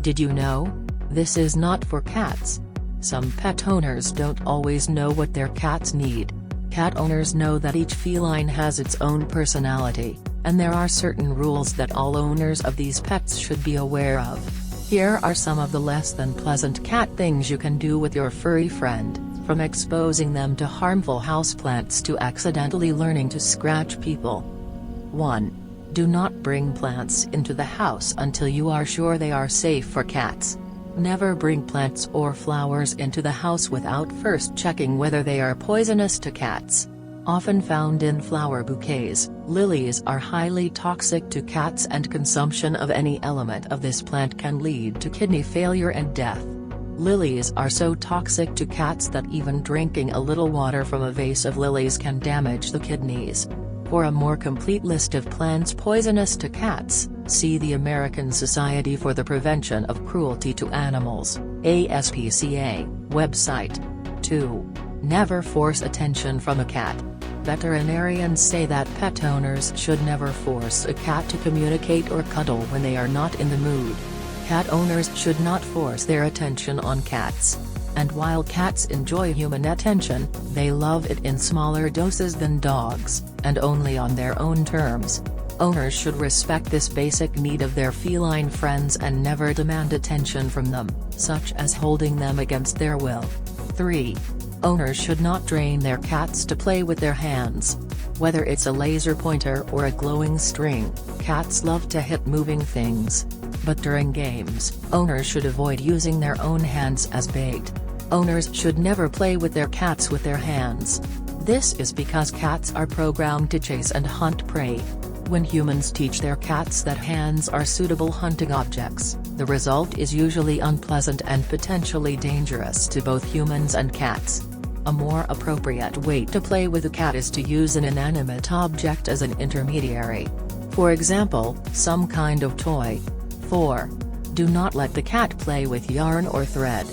Did you know? This is not for cats. Some pet owners don't always know what their cats need. Cat owners know that each feline has its own personality, and there are certain rules that all owners of these pets should be aware of. Here are some of the less than pleasant cat things you can do with your furry friend, from exposing them to harmful houseplants to accidentally learning to scratch people. 1. Do not bring plants into the house until you are sure they are safe for cats. Never bring plants or flowers into the house without first checking whether they are poisonous to cats. Often found in flower bouquets, lilies are highly toxic to cats, and consumption of any element of this plant can lead to kidney failure and death. Lilies are so toxic to cats that even drinking a little water from a vase of lilies can damage the kidneys. For a more complete list of plants poisonous to cats, see the American Society for the Prevention of Cruelty to Animals, ASPCA, website. 2. Never force attention from a cat. Veterinarians say that pet owners should never force a cat to communicate or cuddle when they are not in the mood. Cat owners should not force their attention on cats. And while cats enjoy human attention, they love it in smaller doses than dogs, and only on their own terms. Owners should respect this basic need of their feline friends and never demand attention from them, such as holding them against their will. 3. Owners should not train their cats to play with their hands. Whether it's a laser pointer or a glowing string, cats love to hit moving things. But during games, owners should avoid using their own hands as bait. Owners should never play with their cats with their hands. This is because cats are programmed to chase and hunt prey. When humans teach their cats that hands are suitable hunting objects, the result is usually unpleasant and potentially dangerous to both humans and cats. A more appropriate way to play with a cat is to use an inanimate object as an intermediary. For example, some kind of toy. 4. Do not let the cat play with yarn or thread.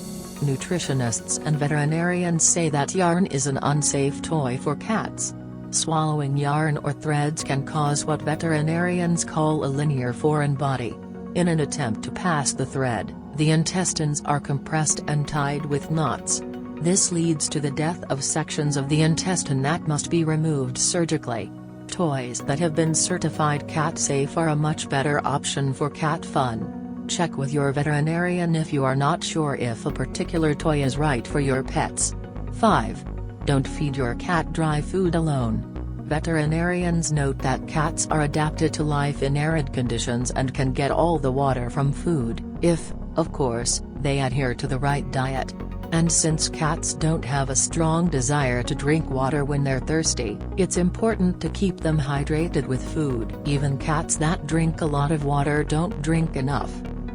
Nutritionists and veterinarians say that yarn is an unsafe toy for cats. Swallowing yarn or threads can cause what veterinarians call a linear foreign body. In an attempt to pass the thread, the intestines are compressed and tied with knots. This leads to the death of sections of the intestine that must be removed surgically. Toys that have been certified cat-safe are a much better option for cat fun. Check with your veterinarian if you are not sure if a particular toy is right for your pets. 5. Don't feed your cat dry food alone. Veterinarians note that cats are adapted to life in arid conditions and can get all the water from food, if, of course, they adhere to the right diet. And since cats don't have a strong desire to drink water when they're thirsty, it's important to keep them hydrated with food. Even cats that drink a lot of water don't drink enough.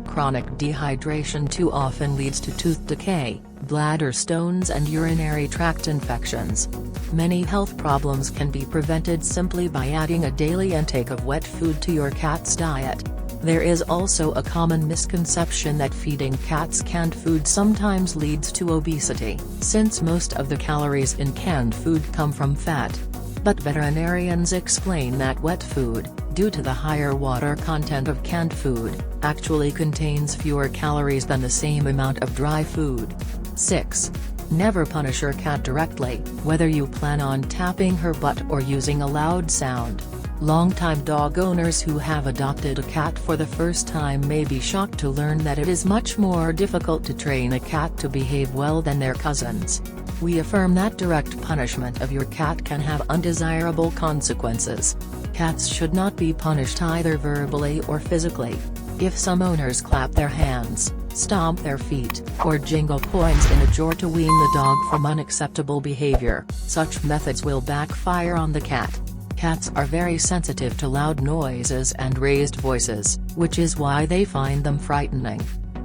Chronic dehydration too often leads to tooth decay, bladder stones and urinary tract infections. Many health problems can be prevented simply by adding a daily intake of wet food to your cat's diet. There is also a common misconception that feeding cats canned food sometimes leads to obesity, since most of the calories in canned food come from fat. But veterinarians explain that wet food, due to the higher water content of canned food, actually contains fewer calories than the same amount of dry food. 6. Never punish your cat directly, whether you plan on tapping her butt or using a loud sound. Longtime dog owners who have adopted a cat for the first time may be shocked to learn that it is much more difficult to train a cat to behave well than their cousins. We affirm that direct punishment of your cat can have undesirable consequences. Cats should not be punished either verbally or physically. If some owners clap their hands, stomp their feet, or jingle coins in a jar to wean the dog from unacceptable behavior, such methods will backfire on the cat. Cats are very sensitive to loud noises and raised voices, which is why they find them frightening.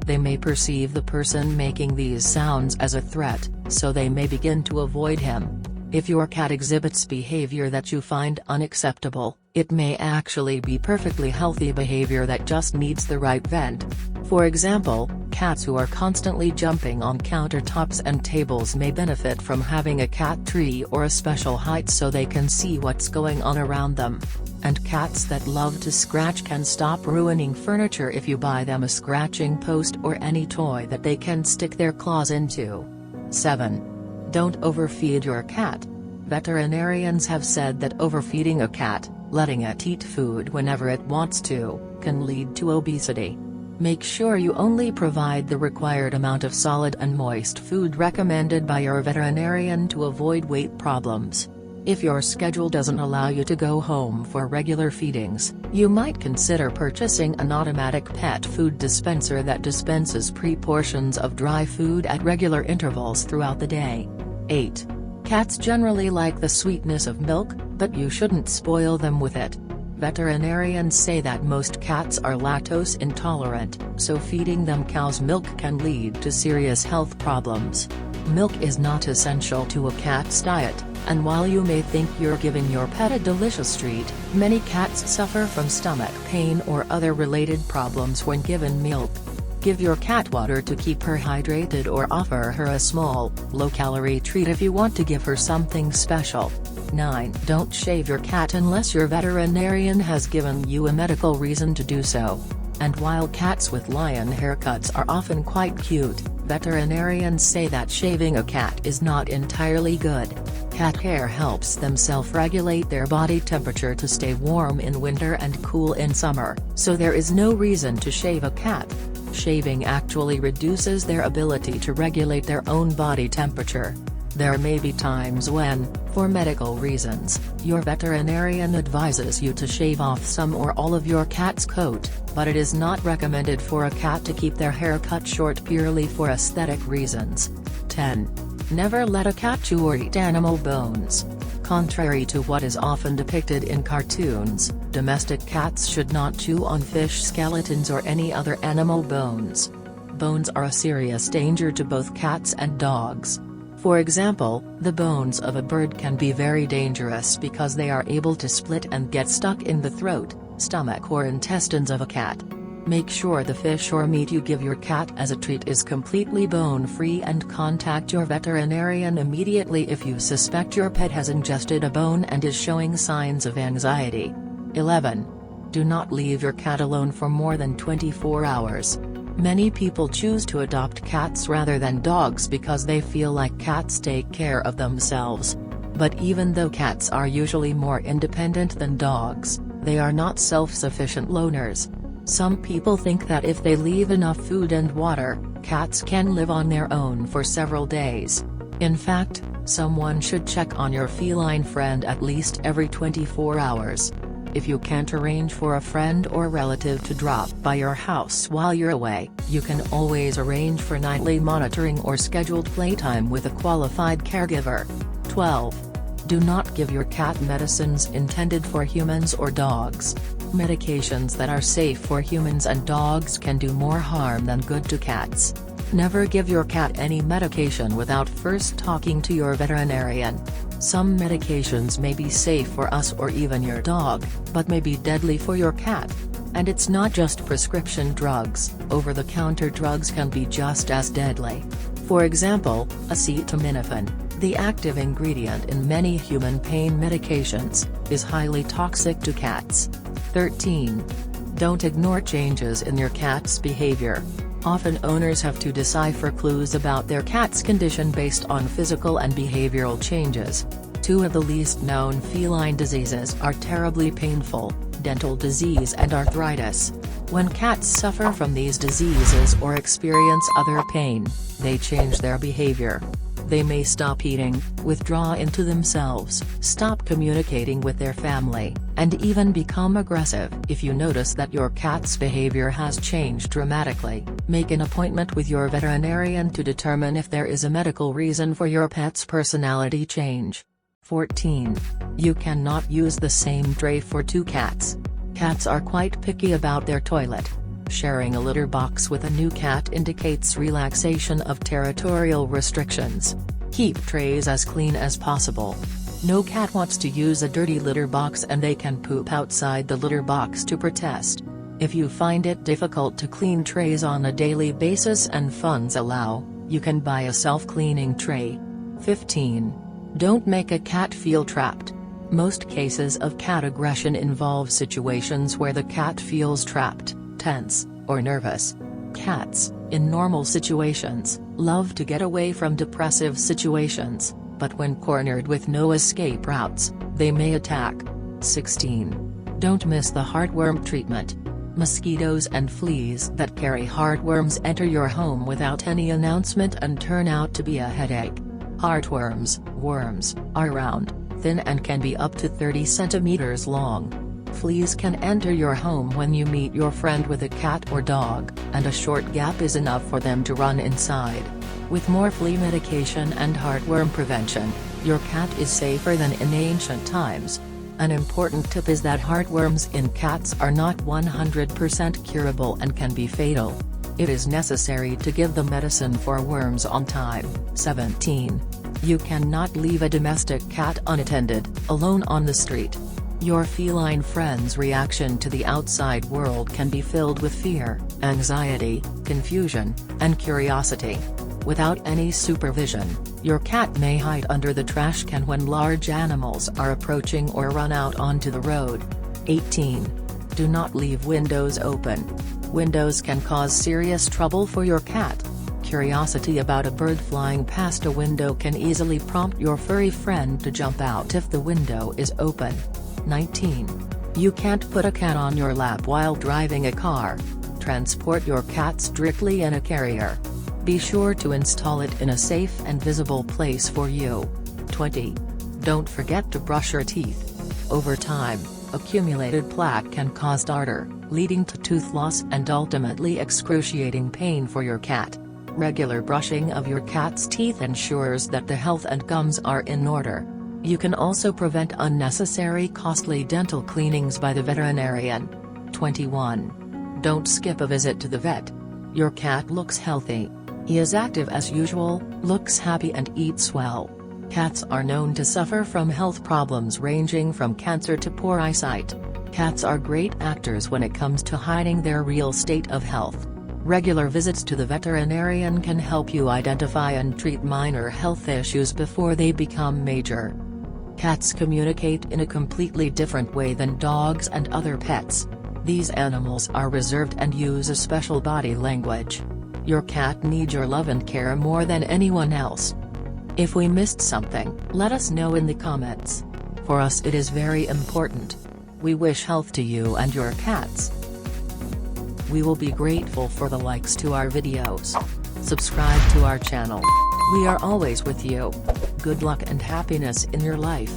They may perceive the person making these sounds as a threat, so they may begin to avoid him. If your cat exhibits behavior that you find unacceptable, it may actually be perfectly healthy behavior that just needs the right vent. For example, cats who are constantly jumping on countertops and tables may benefit from having a cat tree or a special height so they can see what's going on around them. And cats that love to scratch can stop ruining furniture if you buy them a scratching post or any toy that they can stick their claws into. 7. Don't overfeed your cat. Veterinarians have said that overfeeding a cat, letting it eat food whenever it wants to, can lead to obesity. Make sure you only provide the required amount of solid and moist food recommended by your veterinarian to avoid weight problems. If your schedule doesn't allow you to go home for regular feedings, you might consider purchasing an automatic pet food dispenser that dispenses pre-portions of dry food at regular intervals throughout the day. 8. Cats generally like the sweetness of milk, but you shouldn't spoil them with it. Veterinarians say that most cats are lactose intolerant, so feeding them cow's milk can lead to serious health problems. Milk is not essential to a cat's diet, and while you may think you're giving your pet a delicious treat, many cats suffer from stomach pain or other related problems when given milk. Give your cat water to keep her hydrated or offer her a small, low-calorie treat if you want to give her something special. 9. Don't shave your cat unless your veterinarian has given you a medical reason to do so. And while cats with lion haircuts are often quite cute, veterinarians say that shaving a cat is not entirely good. Cat hair helps them self-regulate their body temperature to stay warm in winter and cool in summer, so there is no reason to shave a cat. Shaving actually reduces their ability to regulate their own body temperature. There may be times when, for medical reasons, your veterinarian advises you to shave off some or all of your cat's coat, but it is not recommended for a cat to keep their hair cut short purely for aesthetic reasons. 10. Never let a cat chew or eat animal bones. Contrary to what is often depicted in cartoons, domestic cats should not chew on fish skeletons or any other animal bones. Bones are a serious danger to both cats and dogs. For example, the bones of a bird can be very dangerous because they are able to split and get stuck in the throat, stomach or intestines of a cat. Make sure the fish or meat you give your cat as a treat is completely bone-free and contact your veterinarian immediately if you suspect your pet has ingested a bone and is showing signs of anxiety. 11. Do not leave your cat alone for more than 24 hours. Many people choose to adopt cats rather than dogs because they feel like cats take care of themselves. But even though cats are usually more independent than dogs, they are not self-sufficient loners. Some people think that if they leave enough food and water, cats can live on their own for several days. In fact, someone should check on your feline friend at least every 24 hours. If you can't arrange for a friend or relative to drop by your house while you're away, you can always arrange for nightly monitoring or scheduled playtime with a qualified caregiver. 12. Do not give your cat medicines intended for humans or dogs. Medications that are safe for humans and dogs can do more harm than good to cats. Never give your cat any medication without first talking to your veterinarian. Some medications may be safe for us or even your dog, but may be deadly for your cat. And it's not just prescription drugs, over-the-counter drugs can be just as deadly. For example, acetaminophen, the active ingredient in many human pain medications, is highly toxic to cats. 13. Don't ignore changes in your cat's behavior. Often owners have to decipher clues about their cat's condition based on physical and behavioral changes. Two of the least known feline diseases are terribly painful: dental disease and arthritis. When cats suffer from these diseases or experience other pain, they change their behavior. They may stop eating, withdraw into themselves, stop communicating with their family, and even become aggressive. If you notice that your cat's behavior has changed dramatically, make an appointment with your veterinarian to determine if there is a medical reason for your pet's personality change. 14. You cannot use the same tray for two cats. Cats are quite picky about their toilet. Sharing a litter box with a new cat indicates relaxation of territorial restrictions. Keep trays as clean as possible. No cat wants to use a dirty litter box and they can poop outside the litter box to protest. If you find it difficult to clean trays on a daily basis and funds allow, you can buy a self-cleaning tray. 15. Don't make a cat feel trapped. Most cases of cat aggression involve situations where the cat feels trapped, tense, or nervous. Cats, in normal situations, love to get away from depressive situations, but when cornered with no escape routes, they may attack. 16. Don't miss the heartworm treatment. Mosquitoes and fleas that carry heartworms enter your home without any announcement and turn out to be a headache. Heartworms, worms, are round, thin and can be up to 30 centimeters long. Fleas can enter your home when you meet your friend with a cat or dog, and a short gap is enough for them to run inside. With more flea medication and heartworm prevention, your cat is safer than in ancient times. An important tip is that heartworms in cats are not 100% curable and can be fatal. It is necessary to give the medicine for worms on time. 17. You cannot leave a domestic cat unattended, alone on the street. Your feline friend's reaction to the outside world can be filled with fear, anxiety, confusion, and curiosity. Without any supervision, your cat may hide under the trash can when large animals are approaching or run out onto the road. 18. Do not leave windows open. Windows can cause serious trouble for your cat. Curiosity about a bird flying past a window can easily prompt your furry friend to jump out if the window is open. 19. You can't put a cat on your lap while driving a car. Transport your cat strictly in a carrier. Be sure to install it in a safe and visible place for you. 20. Don't forget to brush your teeth. Over time, accumulated plaque can cause tartar, leading to tooth loss and ultimately excruciating pain for your cat. Regular brushing of your cat's teeth ensures that the health and gums are in order. You can also prevent unnecessary costly dental cleanings by the veterinarian. 21. Don't skip a visit to the vet. Your cat looks healthy. He is active as usual, looks happy and eats well. Cats are known to suffer from health problems ranging from cancer to poor eyesight. Cats are great actors when it comes to hiding their real state of health. Regular visits to the veterinarian can help you identify and treat minor health issues before they become major. Cats communicate in a completely different way than dogs and other pets. These animals are reserved and use a special body language. Your cat needs your love and care more than anyone else. If we missed something, let us know in the comments. For us it is very important. We wish health to you and your cats. We will be grateful for the likes to our videos. Subscribe to our channel. We are always with you. Good luck and happiness in your life.